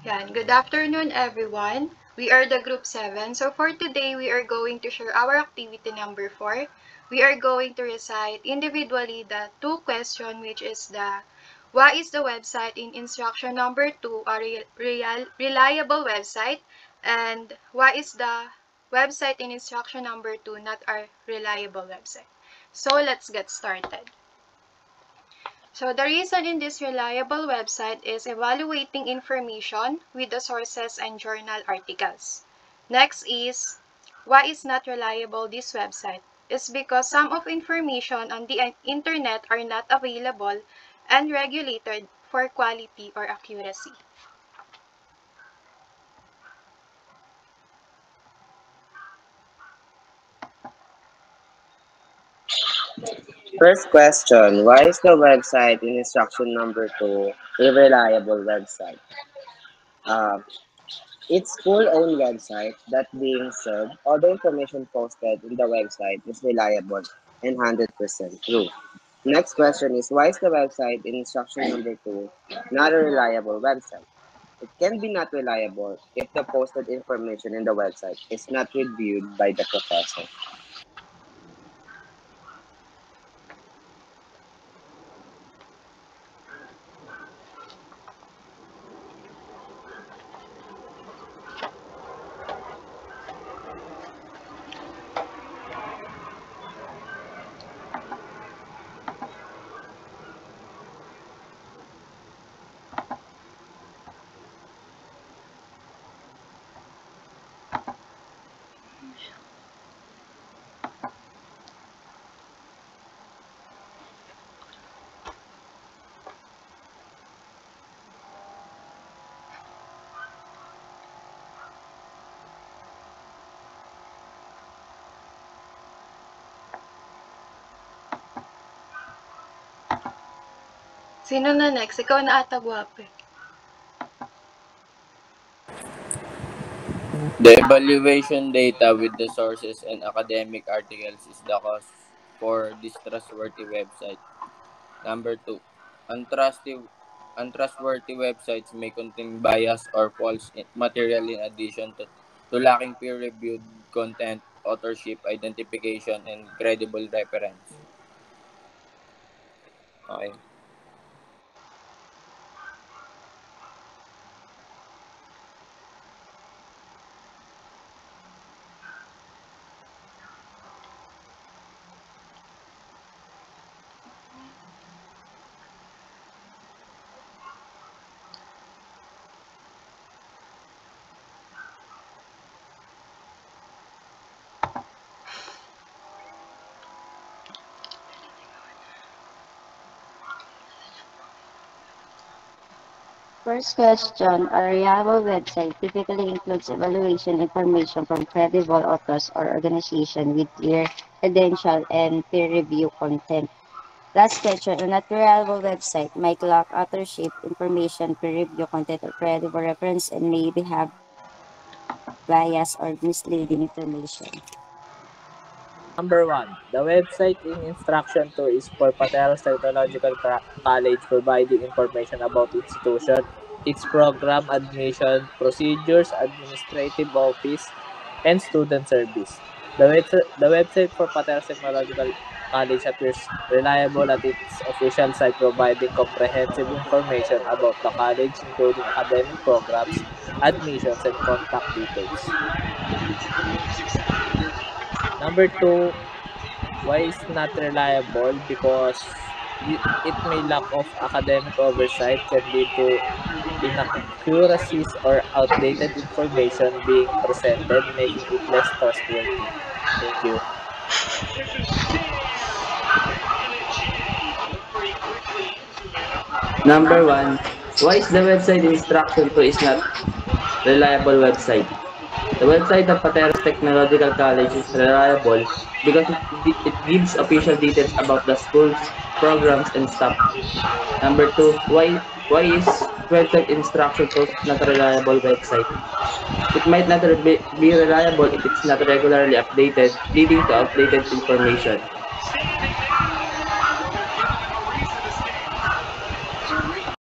Yan. Good afternoon, everyone. We are the Group 7. So for today, we are going to share our activity number 4. We are going to recite individually the 2 questions, which is the what is the website in instruction number 2, a reliable website, and what is the website in instruction number 2, not a reliable website. So let's get started. So the reason in this reliable website is evaluating information with the sources and journal articles. Next is, why is not reliable this website? It's because some of information on the internet are not available and regulated for quality or accuracy. First question, why is the website in instruction number 2 a reliable website? Uh, it's school-owned website that being served, all the information posted in the website is reliable and 100% true. Next question is, why is the website in instruction number 2 not a reliable website? It can be not reliable if the posted information in the website is not reviewed by the professor. Sino na next? Ikaw na ata, Guwape. The evaluation data with the sources and academic articles is the cause for this trustworthy website. Number 2, untrustworthy websites may contain bias or false material in addition to lacking peer-reviewed content, authorship, identification, and credible reference. Okay. First question, a reliable website typically includes evaluation information from credible authors or organizations with clear credential and peer review content. Last question, a not reliable website might lack authorship information, peer review content, or credible reference and maybe have bias or misleading information. Number 1, the website in instruction 2 is for Pateros Technological College, providing information about institution, its program, admission, procedures, administrative office, and student service. The website for Pateros Technological College appears reliable at its official site, providing comprehensive information about the college, including academic programs, admissions, and contact details. Number 2, why is not reliable? Because it may lack of academic oversight, can lead to inaccuracies or outdated information being presented, making it less trustworthy. Thank you. Number 1, why is the website instruction 2 is not reliable website? The website of Pateros Technological College is reliable because it gives official details about the schools, programs, and staff. Number 2, why is website instruction 2 not a reliable website? It might not be reliable if it's not regularly updated, leading to outdated information.